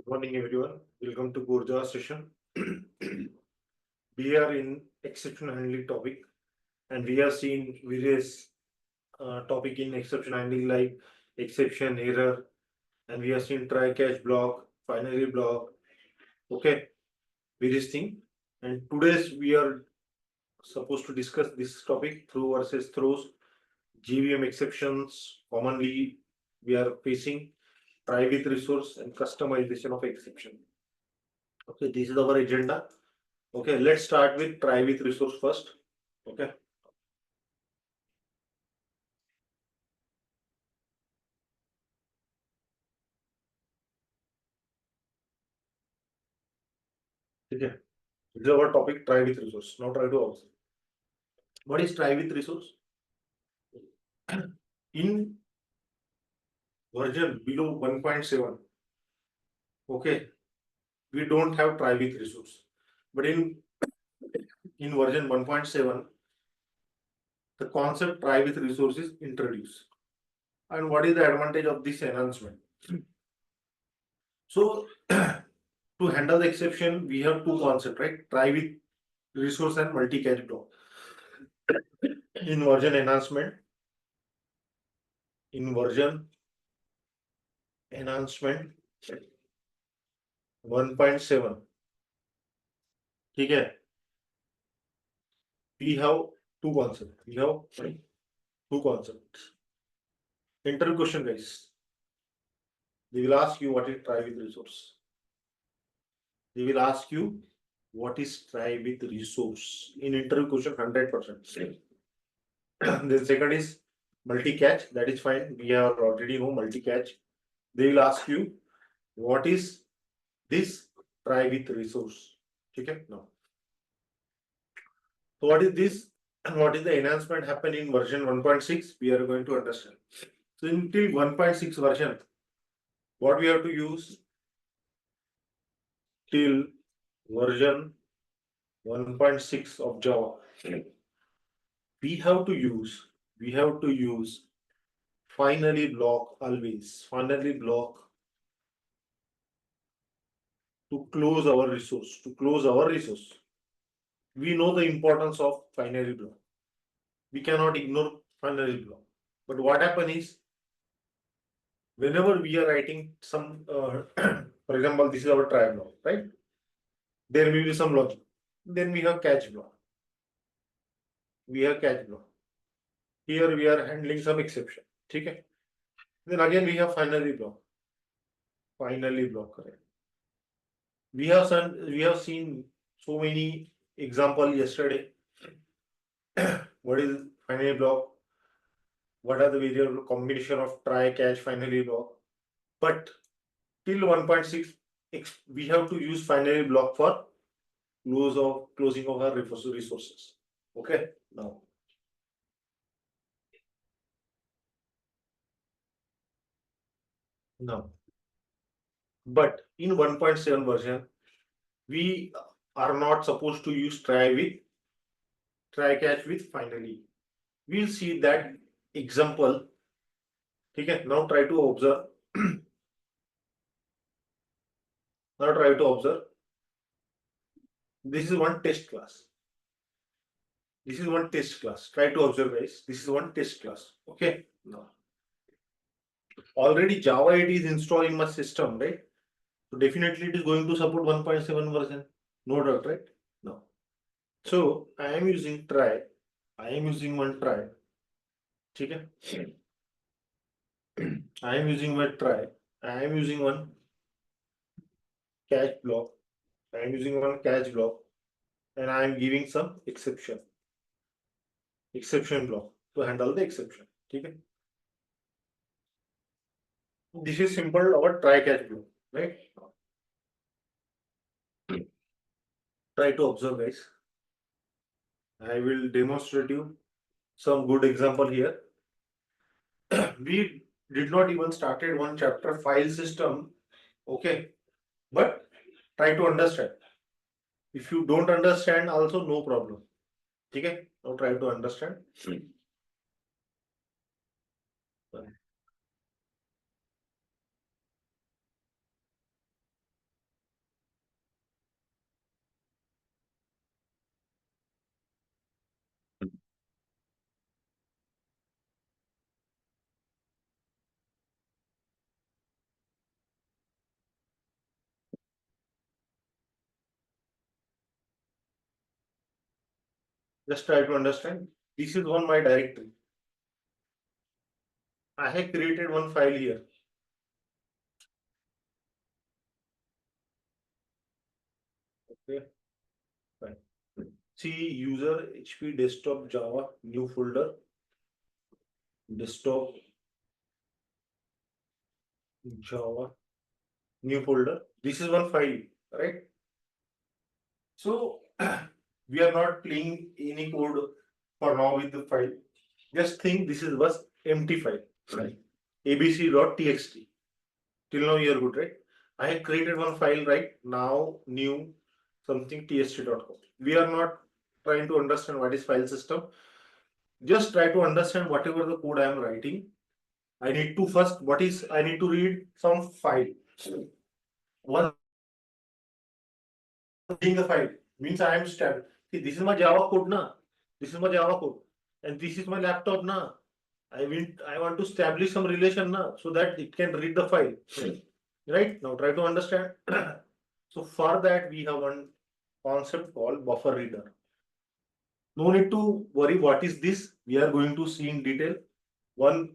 Good morning, everyone. Welcome to Gurja session. We are in exception handling topic, and we have seen various topic in exception handling like exception, error, and we have seen try catch block, finally block. Okay, various thing. And today's we are supposed to discuss this topic through versus throws, GVM exceptions commonly we are facing, try with resource, and customization of exception. Okay, this is our agenda. Okay, let's start with try with resource first. Okay. Okay. This is our topic, try with resource. Now try to observe. What is try with resource? In version below 1.7, okay, we don't have try with resource. But in version 1.7, the concept try with resource is introduced. And what is the advantage of this enhancement? So to handle the exception, we have two concepts, right? Try with resource and multi-catch block. In version enhancement, in version enhancement 1.7, ठीक है, we have two concepts. We have two concepts. Interview question, guys. They will ask you what is try with resource. They will ask you what is try with resource in interview question 100%. The second is multi-catch. That is fine. We are already know multi-catch. They will ask you what is this try with resource. Okay, now. So what is this and what is the enhancement happen in version 1.6? We are going to understand. So until 1.6 version, what we have to use till version 1.6 of Java, we have to use finally block always, finally block to close our resource. We know the importance of finally block. We cannot ignore finally block. But what happen is, whenever we are writing some, for example, this is our try block, right? There may be some logic. Then we have catch block. Here we are handling some exception. Okay. Then again we have finally block. Correct. We have seen so many example yesterday. What is finally block? What are the variable combination of try, catch, finally block? But till 1.6, we have to use finally block for closing of our resources. Okay, now. But in 1.7 version, we are not supposed to use try catch with finally. We'll see that example. Okay, now try to observe. Now try to observe. This is one test class. Try to observe, guys. This is one test class. Okay. Now, already Java 8 is installed in my system, right? So definitely it is going to support 1.7 version. No doubt, right? No. So I am using try. I am using one try. Okay. I am using one try. I am using one catch block. I am using one catch block, and I am giving some exception block to handle the exception. Okay. This is simple our try catch block, right? Try to observe, guys. I will demonstrate you some good example here. We did not even started one chapter file system. Okay, but try to understand. If you don't understand, also no problem. Okay, now try to understand. Just try to understand. This is one my directory. I have created one file here. Okay, fine. See user HP desktop Java new folder desktop Java new folder. This is one file, right? So we are not playing any code for now with the file. Just think this is was empty file, right? abc.txt. Till now you are good, right? I have created one file right now, new something txt.com. We are not trying to understand what is file system. Just try to understand whatever the code I am writing. I need to first, what is, I need to read some file. Once reading the file means I am stable. See, this is my Java code na. This is my Java code. And this is my laptop na. I want to establish some relation na, so that it can read the file. Right? Now try to understand. So for that we have one concept called buffer reader. No need to worry what is this. We are going to see in detail. One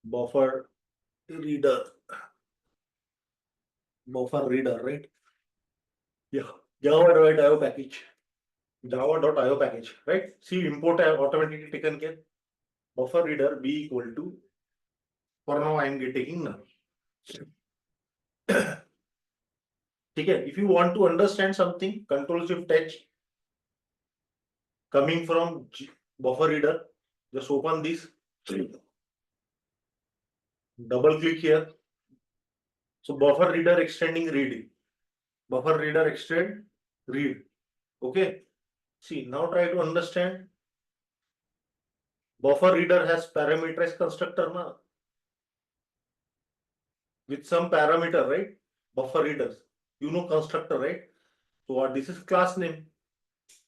buffer reader. Buffer reader, right? Yeah. Java.io package. Java.io package, right? See, import I have automatically taken care. Buffer reader b equal to, for now I am taking none. Okay, if you want to understand something, Control Shift H coming from buffer reader, just open this, double click here. So buffer reader extending read, buffer reader extend read. Okay, see now try to understand. Buffer reader has parameterized constructor na, with some parameter, right? Buffer readers, you know constructor, right? So what this is class name.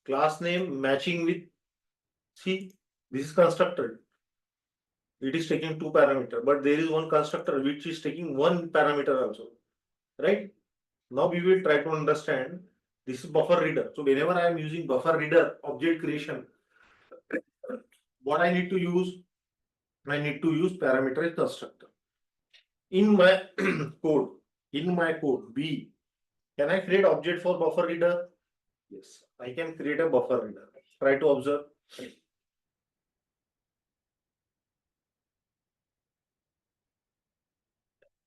Class name matching with, see, this is constructor. It is taking two parameter, but there is one constructor which is taking one parameter also, right? Now we will try to understand. This is buffer reader. So whenever I am using buffer reader object creation, what I need to use? I need to use parameterized constructor. In my code, in my code B, can I create object for buffer reader? Yes, I can create a buffer reader. Try to observe.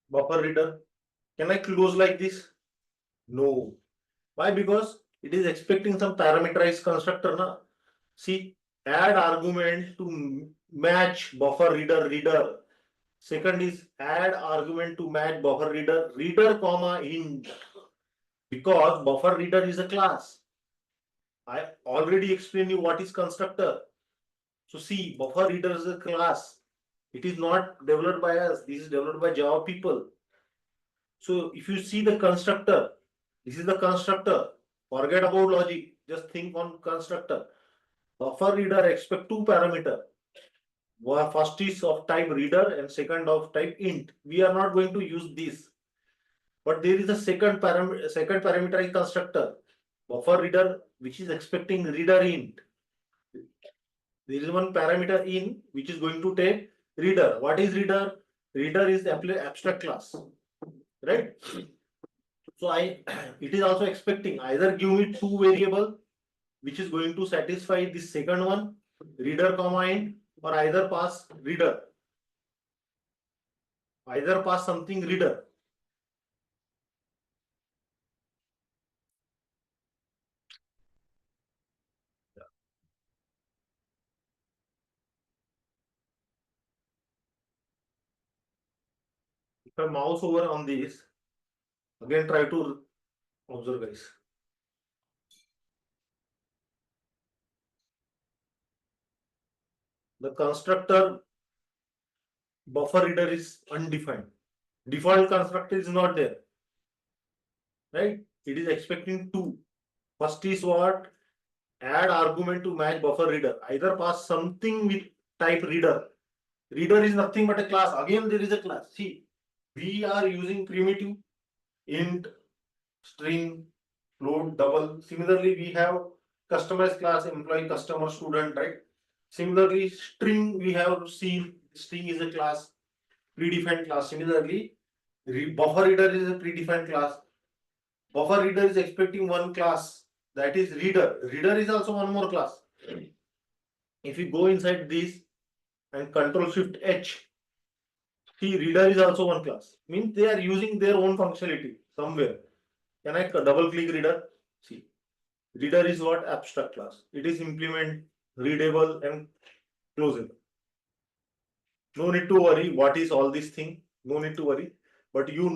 Buffer reader. Can I close like this? No. Why? Because it is expecting some parameterized constructor na. See, add argument to match buffer reader reader. Second is add argument to match buffer reader reader comma int. Because buffer reader is a class. I already explained you what is constructor. So see, buffer reader is a class. It is not developed by us. This is developed by Java people. So if you see the constructor, this is the constructor. Forget about logic. Just think on constructor. Buffer reader expect two parameter. First is of type reader and second of type int. We are not going to use this. But there is a second parameterized constructor. Buffer reader which is expecting reader int. There is one parameter in which is going to take reader. What is reader? Reader is abstract class. Right? So it is also expecting either give me two variable which is going to satisfy this second one, reader comma int, or either pass reader, either pass something reader. If I mouse over on this, again try to observe guys. The constructor buffer reader is undefined. Default constructor is not there. Right? It is expecting two. First is what? Add argument to match buffer reader. Either pass something with type reader. Reader is nothing but a class. Again, there is a class. See, we are using primitive int, string, load double. Similarly, we have customized class, employee, customer, student, right? Similarly, string, we have seen string is a class, predefined class. Similarly, buffer reader is a predefined class. Buffer reader is expecting one class, that is reader. Reader is also one more class. If you go inside this and control shift H, see, reader is also one class. Means they are using their own functionality somewhere. Can I double click reader? See, reader is what? Abstract class. It is implement, readable and closable. No need to worry what is all this thing. No need to worry. But you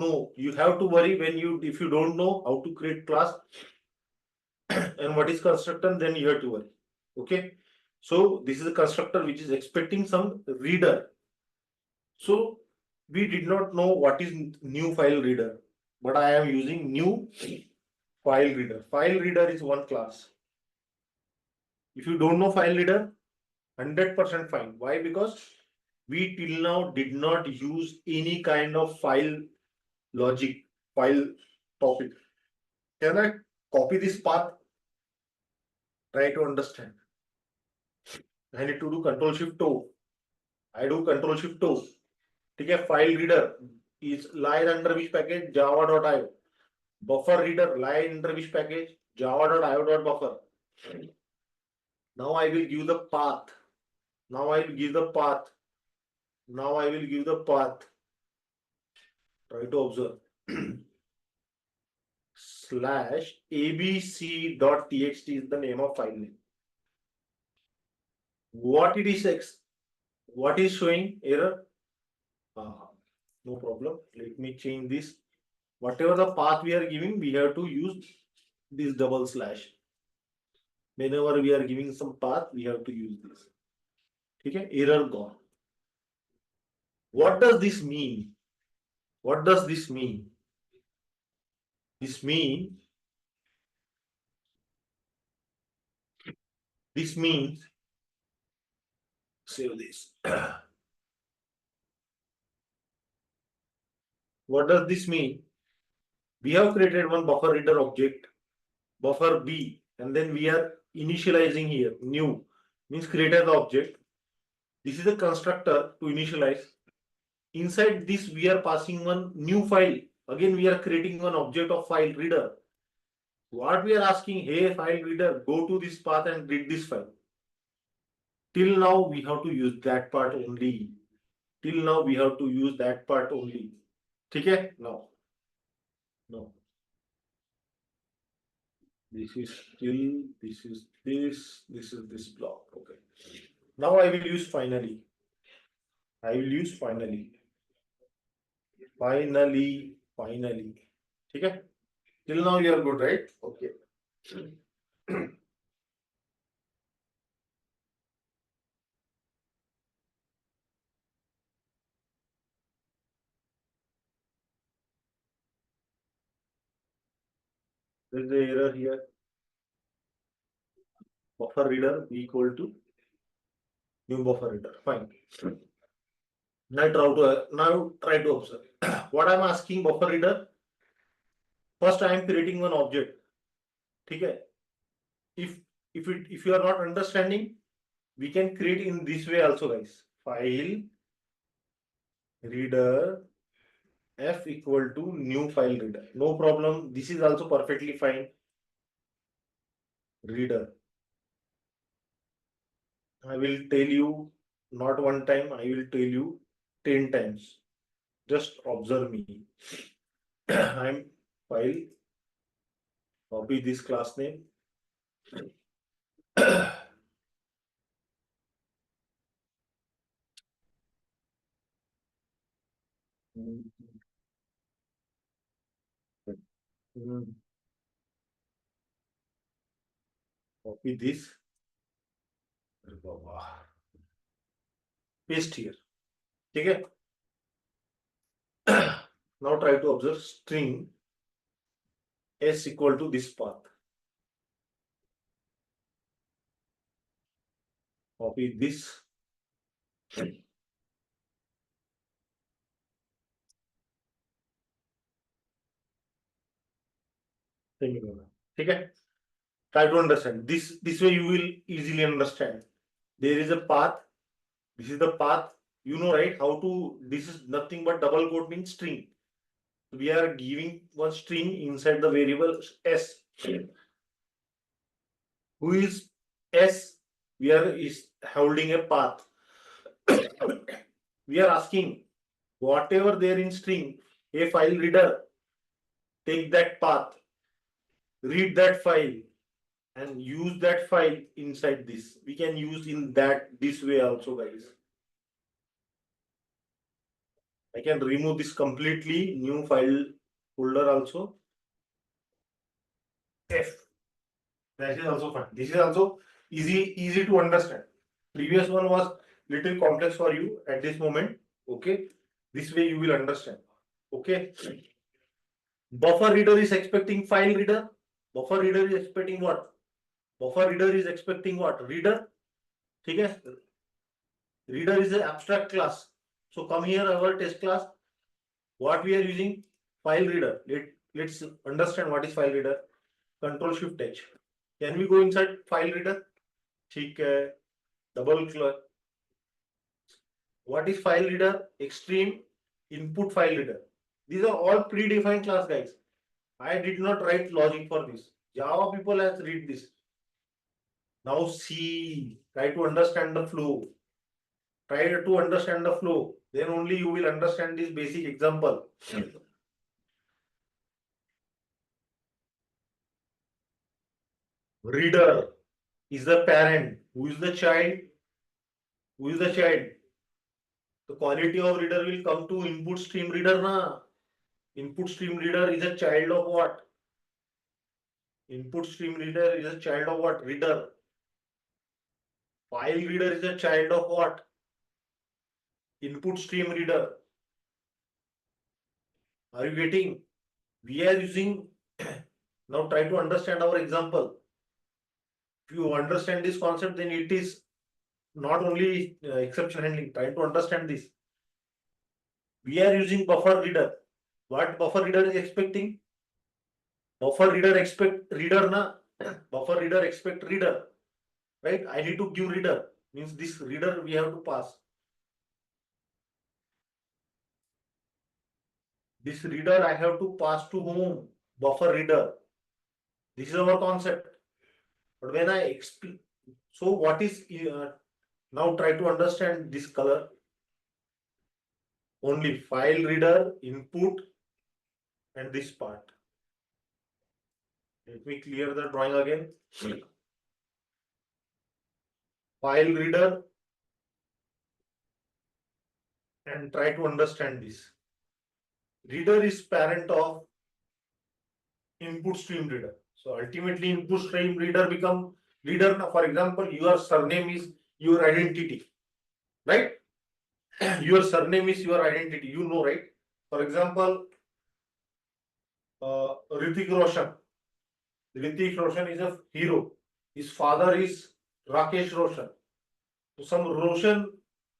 have to worry when if you don't know how to create class and what is constructor, then you have to worry. Okay. So this is a constructor which is expecting some reader. So we did not know what is new file reader, but I am using new file reader. File reader is one class. If you don't know file reader, 100% fine. Why? Because we till now did not use any kind of file logic, file topic. Can I copy this path? Try to understand. I need to do control shift O. I do control shift O. ठीक है, file reader is lies under which package? Java.io. Buffer reader lies under which package? Java.io.buffer. Now I will give the path. Now I will give the path. Now I will give the path. Try to observe. Slash abc.txt is the name of file name. What it is what is showing error? No problem. Let me change this. Whatever the path we are giving, we have to use this double slash. Whenever we are giving some path, we have to use this. Okay, error gone. What does this mean? What does this mean? This means save this. What does this mean? We have created one buffer reader object, buffer B, and then we are initializing here new means created the object. This is a constructor to initialize. Inside this, we are passing one new file. Again, we are creating one object of file reader. What we are asking, hey, file reader, go to this path and read this file. Till now, we have to use that part only. Till now, we have to use that part only. Okay? No. No. This is still, this is this block. Okay. Now I will use finally. I will use finally. Finally. Okay? Till now, you are good, right? Okay. There is the error here. Buffer reader equal to new buffer reader. Fine. Now try to observe. What I'm asking buffer reader. First, I am creating one object. Okay. If you are not understanding, we can create in this way also, guys. File reader f equal to new file reader. No problem. This is also perfectly fine. Reader. I will tell you not one time. I will tell you 10 times. Just observe me. I'm file. Copy this class name. Copy this. Paste here. Okay. Now try to observe string s equal to this path. Copy this. Semicolon. Okay, try to understand this way you will easily understand. There is a path. This is the path. You know, right? How to, this is nothing but double quote means string. We are giving one string inside the variable s. Who is s? We are is holding a path. We are asking whatever there in string, a file reader, take that path, read that file, and use that file inside this. We can use in that this way also, guys. I can remove this completely, new file folder also. F. That is also fine. This is also easy to understand. Previous one was little complex for you at this moment. Okay. This way you will understand. Okay. Buffer reader is expecting file reader. Buffer reader is expecting what? Buffer reader is expecting what? Reader. Okay. Reader is an abstract class. So come here, our test class. What we are using? File reader. Let's understand what is file reader. Control Shift H. Can we go inside file reader? ठीक है. Double click. What is file reader? Extreme input file reader. These are all predefined class, guys. I did not write logic for this. Java people has read this. Now see, try to understand the flow. Try to understand the flow. Then only you will understand this basic example. Reader is the parent. Who is the child? Who is the child? The quality of reader will come to input stream reader, na? Input stream reader is a child of what? Input stream reader is a child of what? Reader. File reader is a child of what? Input stream reader. Are you getting? We are using, now try to understand our example. If you understand this concept, then it is not only exception handling. Try to understand this. We are using buffer reader. What buffer reader is expecting? Buffer reader expect reader na. Buffer reader expect reader. Right? I need to give reader. Means this reader we have to pass. This reader I have to pass to whom? Buffer reader. This is our concept. But when I explain, so what is now try to understand this color. Only file reader, input, and this part. Let me clear the drawing again. File reader, and try to understand this. Reader is parent of input stream reader. So ultimately input stream reader become reader. For example, your surname is your identity, right? Your surname is your identity, you know, right? For example, Ritik Roshan. Ritik Roshan is a hero. His father is Rakesh Roshan. So some Roshan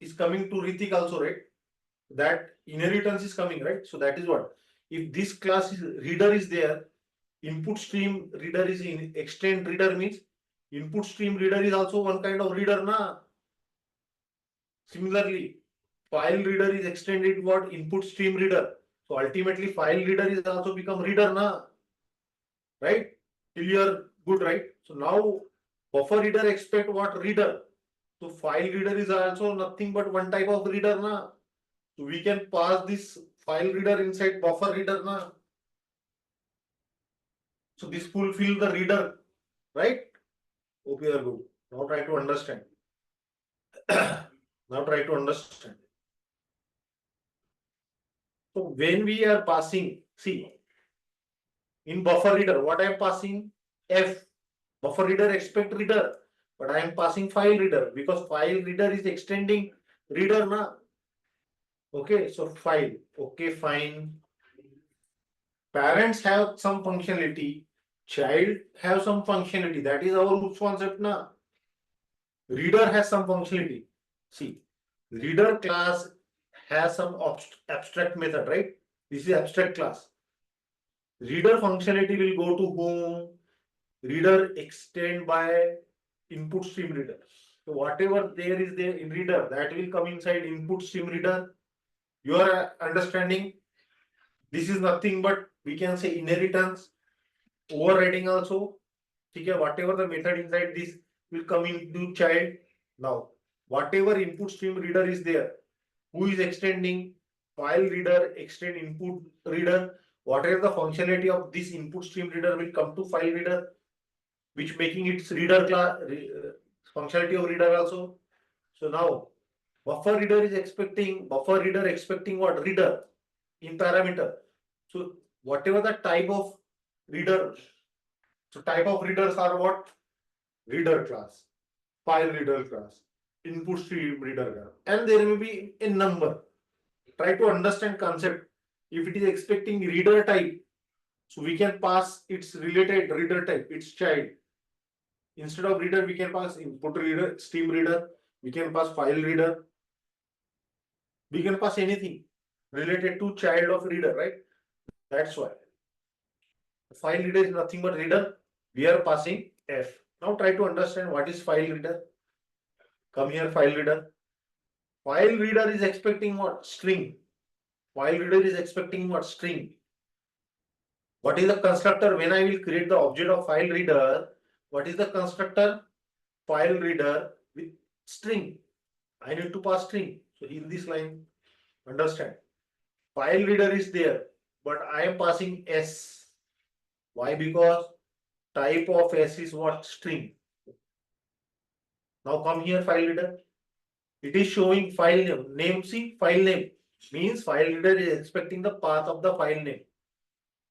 is coming to Ritik also, right? That inheritance is coming, right? So that is what. If this class is reader is there, input stream reader is in extend reader means input stream reader is also one kind of reader, na? Similarly, file reader is extended what? Input stream reader. So ultimately file reader is also become reader, na? Right? Till you are good, right? So now buffer reader expect what? Reader. So file reader is also nothing but one type of reader, na? So we can pass this file reader inside buffer reader, na? So this fulfill the reader, right? Okay, are good. Now try to understand. Now try to understand. So when we are passing, see, in buffer reader, what I am passing? F. Buffer reader expect reader, but I am passing file reader because file reader is extending reader, na? Okay, so file. Okay, fine. Parents have some functionality, child have some functionality. That is our roots concept, na? Reader has some functionality. See, reader class has some abstract method, right? This is abstract class. Reader functionality will go to whom? reader extend by input stream reader. So whatever there is there in reader, that will come inside input stream reader. You are understanding? This is nothing but we can say inheritance, overriding also. Okay, whatever the method inside this will come into child. Now, whatever input stream reader is there, who is extending file reader, extend input reader, whatever the functionality of this input stream reader will come to file reader, which making its reader class functionality of reader also. So now buffer reader expecting what? Reader in parameter. So whatever the type of reader, so type of readers are what? Reader class, file reader class, input stream reader class, and there may be a number. Try to understand concept. If it is expecting reader type, so we can pass its related reader type, its child. Instead of reader, we can pass input reader, stream reader, we can pass file reader, we can pass anything related to child of reader, right? That's why file reader is nothing but reader. We are passing F. Now try to understand what is file reader. Come here, file reader. File reader is expecting what? String. File reader is expecting what? String. What is the constructor? When I will create the object of file reader, what is the constructor? File reader with string. I need to pass string. So in this line, understand. File reader is there, but I am passing S. Why? Because type of S is what? String. Now come here, file reader. It is showing file name. Name, see, file name means file reader is expecting the path of the file name.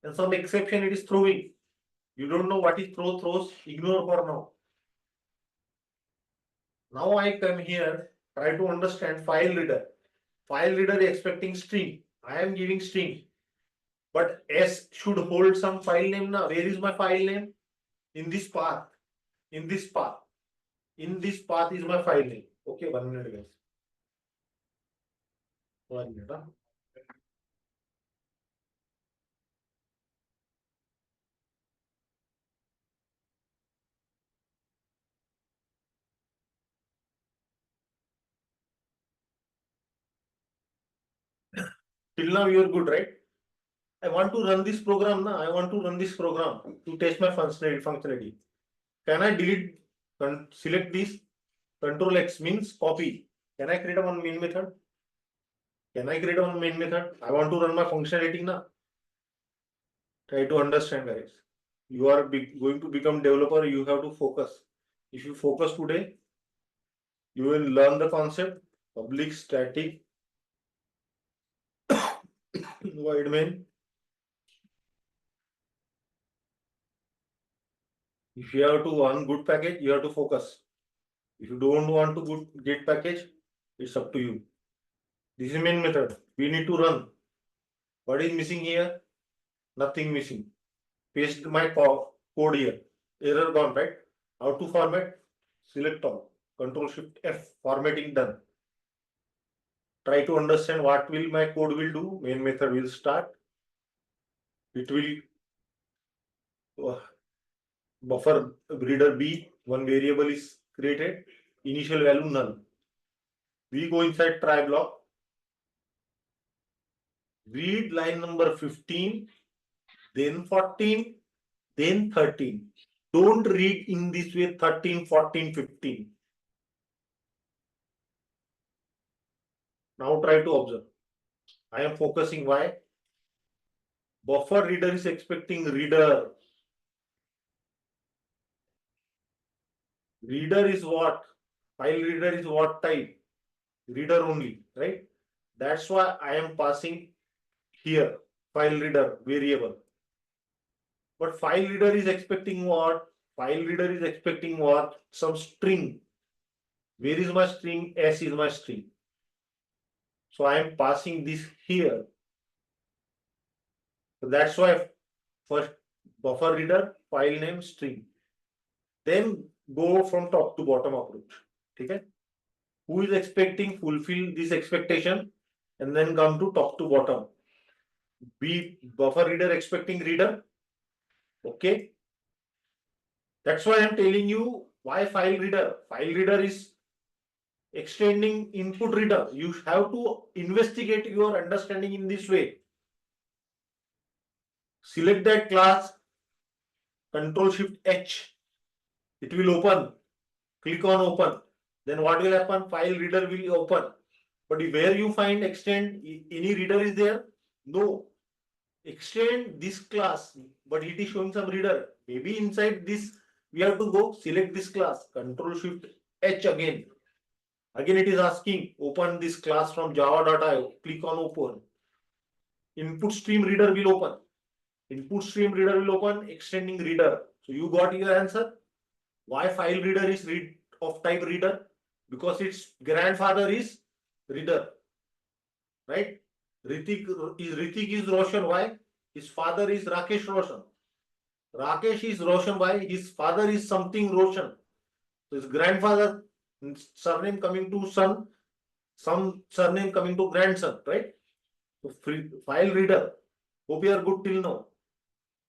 And some exception it is throwing. You don't know what is throws, ignore for now. Now I come here, try to understand file reader. File reader is expecting string. I am giving string. But S should hold some file name now. Where is my file name? In this path. In this path. In this path is my file name. Okay, 1 minute guys. 1 minute. Huh? Till now you are good, right? I want to run this program now. I want to run this program to test my functionality. Can I delete, select this? Control X means copy. Can I create one main method? Can I create one main method? I want to run my functionality now. Try to understand, guys. You are going to become developer. You have to focus. If you focus today, you will learn the concept. Public static void main. If you have to run good package, you have to focus. If you don't want to get package, it's up to you. This is main method. We need to run. What is missing here? Nothing missing. Paste my code here. Error gone, right? How to format? Select all. Control Shift F. Formatting done. Try to understand what will my code will do. Main method will start. It will buffer reader B. One variable is created. Initial value none. We go inside try block. Read line number 15, then 14, then 13. Don't read in this way 13, 14, 15. Now try to observe. I am focusing why? Buffer reader is expecting reader. Reader is what? File reader is what type? Reader only, right? That's why I am passing here file reader variable. But file reader is expecting what? File reader is expecting what? Some string. Where is my string? S is my string. So I am passing this here. So that's why first buffer reader, file name, string. Then go from top to bottom approach. Okay? Who is expecting fulfill this expectation and then come to top to bottom. Be buffer reader expecting reader. Okay. That's why I'm telling you why file reader. File reader is extending input reader. You have to investigate your understanding in this way. Select that class, Control Shift H. It will open. Click on open. Then what will happen? File reader will open. But where you find extend, any reader is there? No. Extend this class, but it is showing some reader. Maybe inside this, we have to go select this class, Control Shift H again. Again, it is asking open this class from java.io. Click on open. Input stream reader will open. Input stream reader will open, extending reader. So you got your answer. Why file reader is read of type reader? Because its grandfather is reader, right? Ritik is Roshan. Why? His father is Rakesh Roshan. Rakesh is Roshan. Why? His father is something Roshan. So his grandfather surname coming to son, some surname coming to grandson, right? So file reader. Hope you are good till now.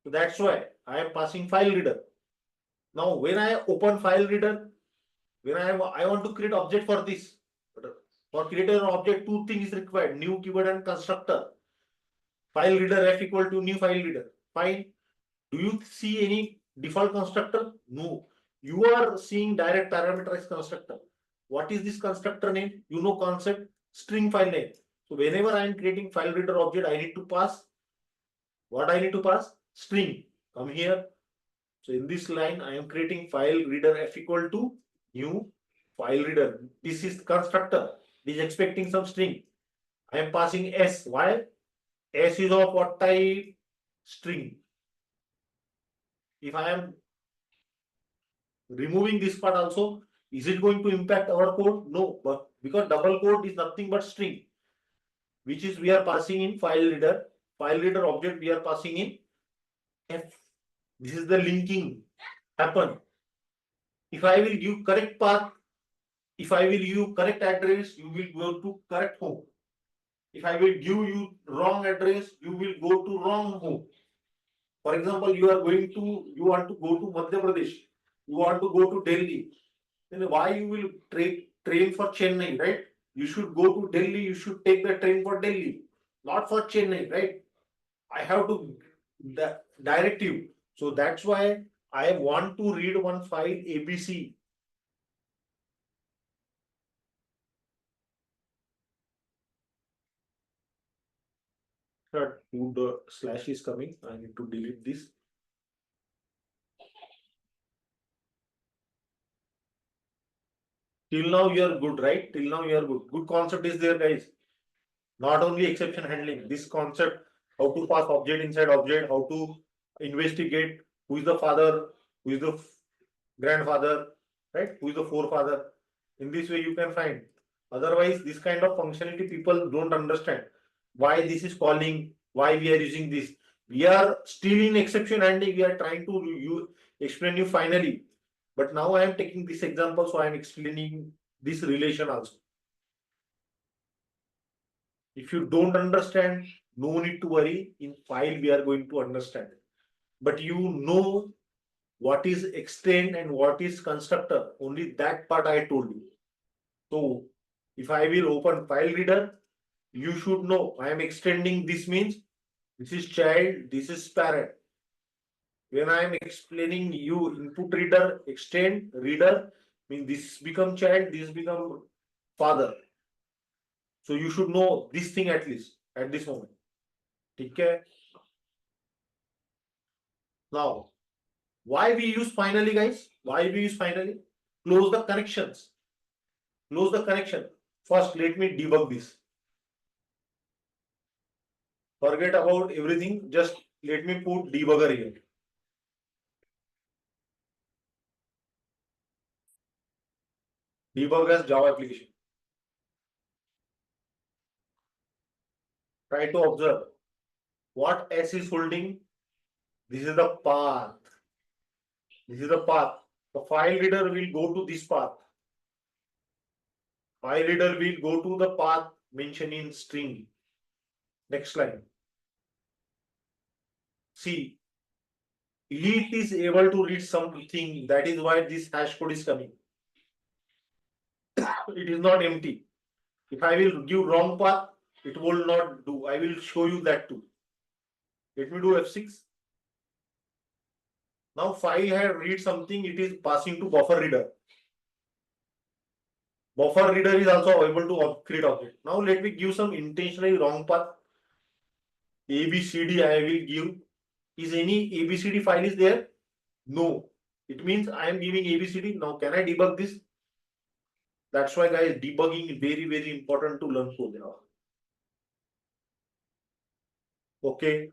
So that's why I am passing file reader. Now when I open file reader, when I want to create object for this. For creating an object, two things required: new keyword and constructor. File reader f equal to new file reader. Fine. Do you see any default constructor? No. You are seeing direct parameterized constructor. What is this constructor name? You know concept, string file name. So whenever I am creating file reader object, I need to pass what I need to pass? String. Come here. So in this line, I am creating file reader f equal to new file reader. This is constructor. It is expecting some string. I am passing s. Why? S is of what type? String. If I am removing this part also, is it going to impact our code? No, but because double quote is nothing but string, which is we are passing in file reader. File reader object we are passing in f. This is the linking happen. If I will give correct path, if I will give correct address, you will go to correct home. If I will give you wrong address, you will go to wrong home. For example, you want to go to Madhya Pradesh, you want to go to Delhi. Then why you will train for Chennai, right? You should go to Delhi, you should take the train for Delhi, not for Chennai, right? I have to direct you. So that's why I want to read one file ABC. Two the slash is coming. I need to delete this. Till now you are good, right? Till now you are good. Good concept is there, guys. Not only exception handling, this concept, how to pass object inside object, how to investigate who is the father, who is the grandfather, right? Who is the forefather. In this way you can find. Otherwise, this kind of functionality people don't understand. Why this is calling, why we are using this. We are still in exception handling. We are trying to explain you finally. But now I am taking this example, so I am explaining this relation also. If you don't understand, no need to worry. In file, we are going to understand. But you know what is extend and what is constructor. Only that part I told you. So if I will open file reader, you should know I am extending. This means this is child, this is parent. When I am explaining you input reader, extend reader, means this become child, this become father. So you should know this thing at least at this moment. Okay. Now, why we use finally, guys? Why we use finally? Close the connections. Close the connection. First, let me debug this. Forget about everything. Just let me put debugger here. Debug as Java application. Try to observe what S is holding. This is the path. This is the path. The file reader will go to this path. File reader will go to the path mentioned in string. Next line. See, It is able to read something. That is why this hash code is coming. It is not empty. If I will give wrong path, it will not do. I will show you that too. Let me do F6. Now file had read something, it is passing to buffer reader. Buffer reader is also able to create object. Now let me give some intentionally wrong path. ABCD I will give. Is any ABCD file is there? No. It means I am giving ABCD. Now can I debug this? That's why guys, debugging is very, very important to learn code. Okay.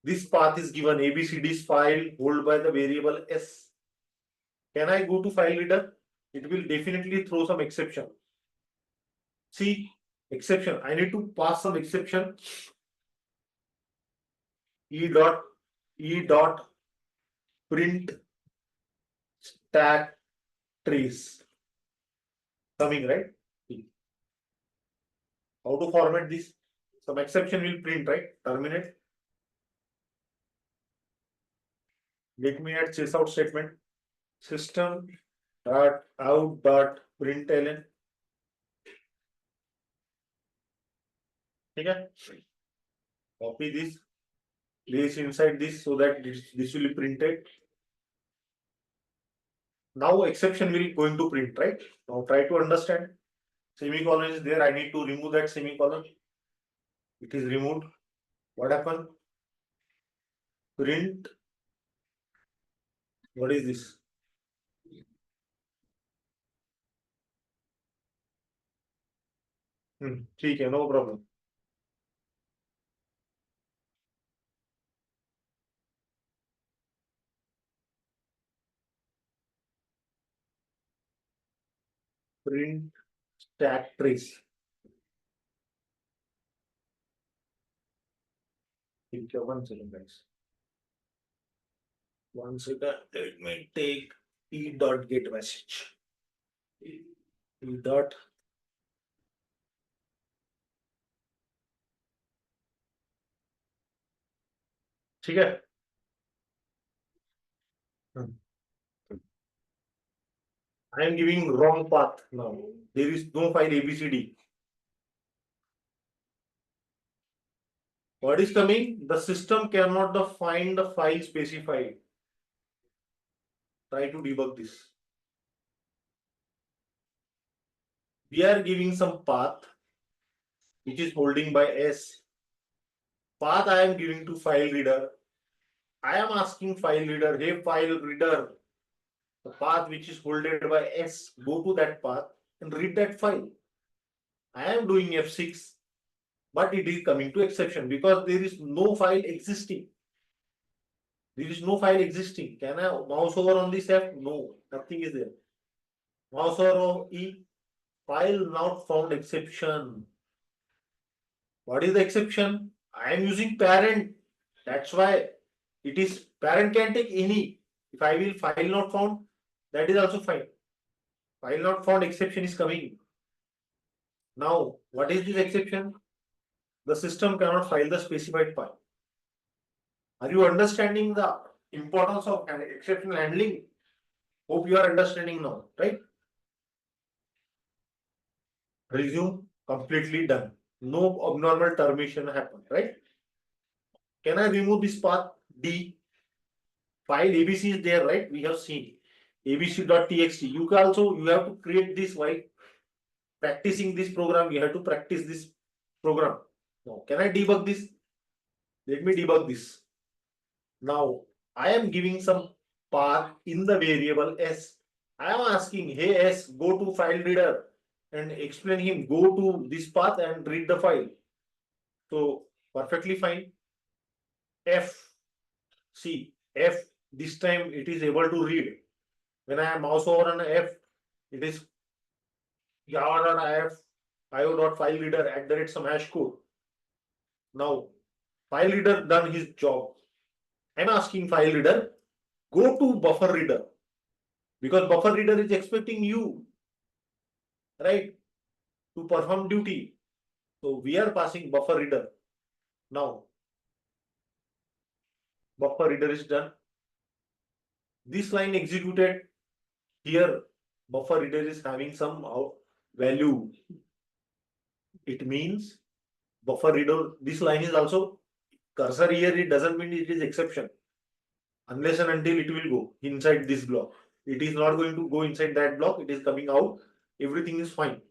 This path is given ABCD's file hold by the variable S. Can I go to file reader? It will definitely throw some exception. See, exception. I need to pass some exception. E dot print stack trace. Coming, right? How to format this? Some exception will print, right? Terminate. Let me add chase out statement. System dot out dot println. Okay. Copy this. Place inside this so that this will be printed. Now exception will going to print, right? Now try to understand. Semicolon is there. I need to remove that semicolon. It is removed. What happened? Print. What is this? ठीक है, no problem. Print stack trace. ठीक है, 1 second guys. 1 second. Let me take e dot get message. E dot. ठीक है. I am giving wrong path now. There is no file ABCD. What is coming? The system cannot find the file specified. Try to debug this. We are giving some path which is holding by S. Path I am giving to file reader. I am asking file reader, hey file reader, the path which is holded by S, go to that path and read that file. I am doing F6, but it is coming to exception because there is no file existing. There is no file existing. Can I mouse over on this F? No, nothing is there. Mouse over on E, file not found exception. What is the exception? I am using parent. That's why it is parent can take any. If I will file not found, that is also fine. File not found exception is coming. Now, what is this exception? The system cannot file the specified file. Are you understanding the importance of exception handling? Hope you are understanding now, right? Resume, completely done. No abnormal termination happened, right? Can I remove this path? D. File ABC is there, right? We have seen abc.txt. You can also, you have to create this while practicing this program. You have to practice this program. Now, can I debug this? Let me debug this. Now, I am giving some path in the variable S. I am asking, hey S, go to file reader and explain him, go to this path and read the file. So, perfectly fine. F, see, F, this time it is able to read. When I mouse over on F, it is java.if io.file reader at the rate some hash code. Now, file reader done his job. I'm asking file reader, go to buffer reader because buffer reader is expecting you, right, to perform duty. So we are passing buffer reader. Now, buffer reader is done. This line executed here, buffer reader is having some value. It means buffer reader, this line is also cursor here, it doesn't mean it is exception. Unless and until it will go inside this block. It is not going to go inside that block, it is coming out. Everything is fine.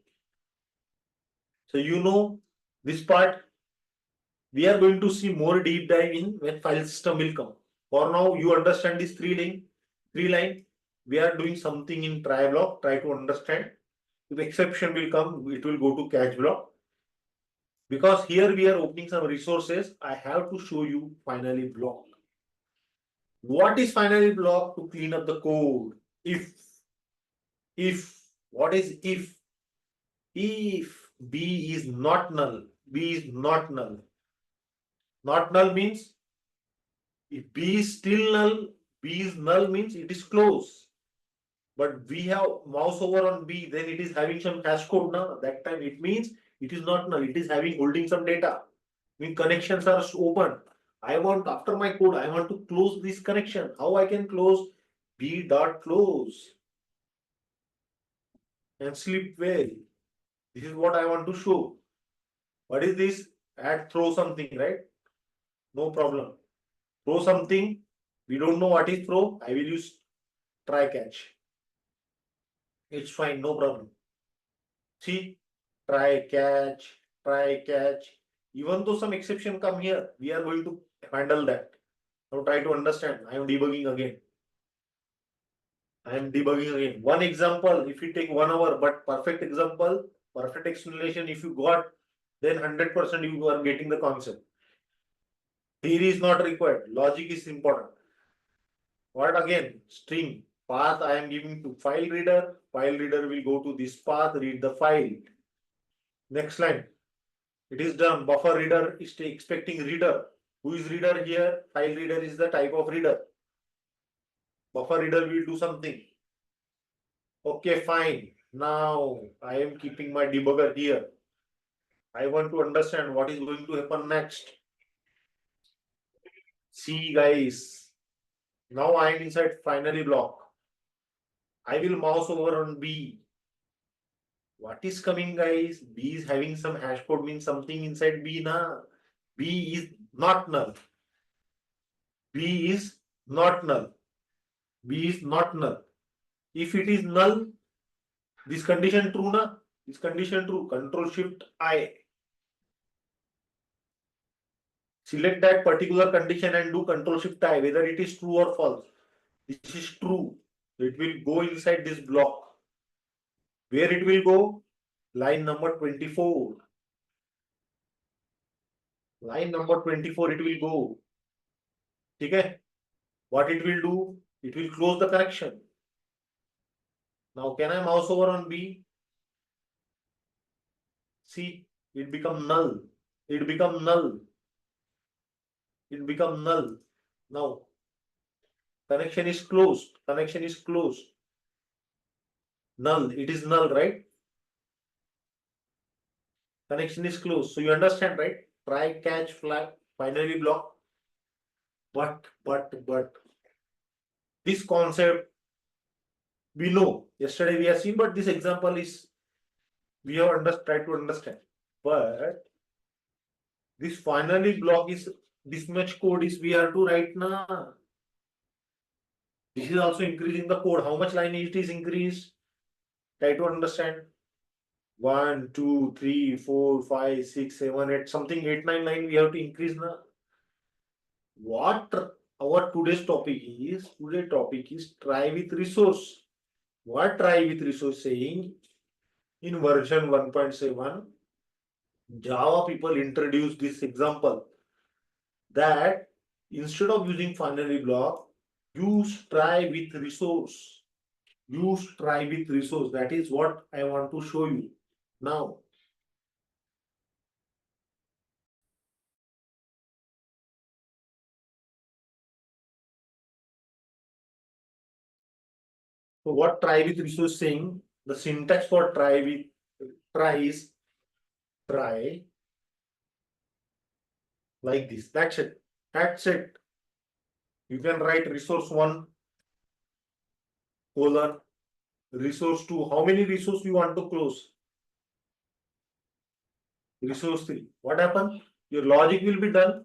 So you know this part we are going to see more deep dive in when file system will come. For now, you understand this three line. We are doing something in try block, try to understand. If exception will come, it will go to catch block. Because here we are opening some resources, I have to show you finally block. What is finally block? To clean up the code? If, what is if? If B is not null, B is not null. Not null means if B is still null, B is null means it is close. But we have mouse over on B, then it is having some hash code now. That time it means it is not null, it is having holding some data. When connections are open, I want after my code, I want to close this connection. How I can close? B dot close and sleep well. This is what I want to show. What is this? Add throw something, right? No problem. Throw something. We don't know what is throw. I will use try catch. It's fine, no problem. See, try catch. Even though some exception come here, we are going to handle that. Now try to understand. I am debugging again. I am debugging again. One example, if you take 1 hour, but perfect example, perfect explanation, if you got, then 100% you are getting the concept. Theory is not required. Logic is important. What again? String. Path I am giving to file reader. File reader will go to this path, read the file. Next line. It is done. Buffer reader is expecting reader. Who is reader here? File reader is the type of reader. Buffer reader will do something. Okay, fine. Now I am keeping my debugger here. I want to understand what is going to happen next. See guys. Now I am inside finally block. I will mouse over on B. What is coming guys? B is having some hash code means something inside B na. B is not null. B is not null. B is not null. If it is null, this condition true na? This condition true. Control Shift I. Select that particular condition and do Control Shift I, whether it is true or false. This is true. It will go inside this block. Where it will go? Line number 24. Line number 24 it will go. Okay? What it will do? It will close the connection. Now can I mouse over on B? See, it become null. It become null. It become null. Now connection is closed. Connection is closed. Null. It is null, right? Connection is closed. So you understand, right? Try, catch, flag, finally block. But this concept we know. Yesterday we have seen, but this example is we have tried to understand. But this finally block is this much code is we have to write now. This is also increasing the code. How much line it is increased? Try to understand. 1, 2, 3, 4, 5, 6, 7, 8, something 8, 9 line we have to increase now. What our today's topic is? Today's topic is try with resource. What try with resource saying? In version 1.7, Java people introduced this example that instead of using finally block, use try with resource. Use try with resource. That is what I want to show you now. So what try with resource saying? The syntax for try is try like this. That's it. That's it. You can write resource 1, colon resource 2. How many resource you want to close? Resource 3. What happened? Your logic will be done.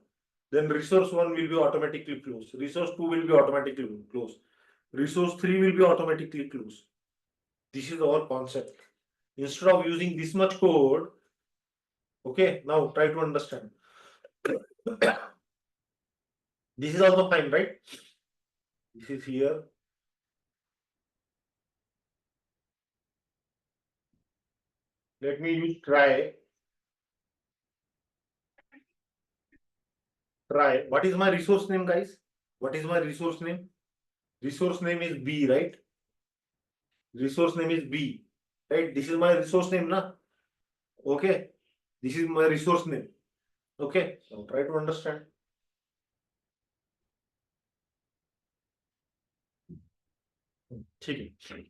Then resource 1 will be automatically closed. Resource 2 will be automatically closed. Resource 3 will be automatically closed. This is our concept. Instead of using this much code, okay, now try to understand. This is also fine, right? This is here. Let me use try. Try. What is my resource name, guys? What is my resource name? Resource name is B, right? Resource name is B, right? This is my resource name, na? Okay. This is my resource name. Okay. So try to understand. ठीक है.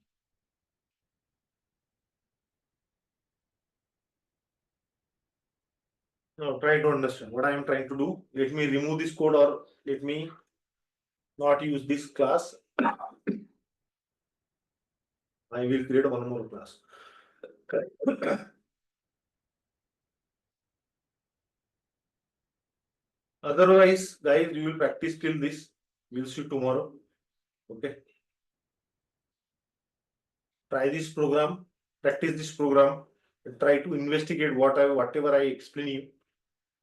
Now try to understand what I am trying to do. Let me remove this code or let me not use this class. I will create one more class. Correct. Otherwise, guys, you will practice till this. We'll see tomorrow. Okay. Try this program, practice this program, and try to investigate whatever I explain you.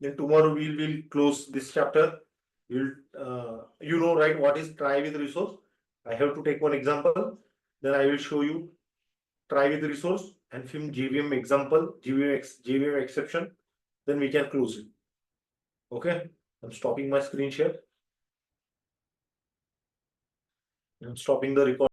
Then tomorrow we will close this chapter. You know, right, what is try with resource. I have to take one example. Then I will show you try with resource and film JVM example, JVM exception. Then we can close it. Okay. I'm stopping my screen share. I'm stopping the record.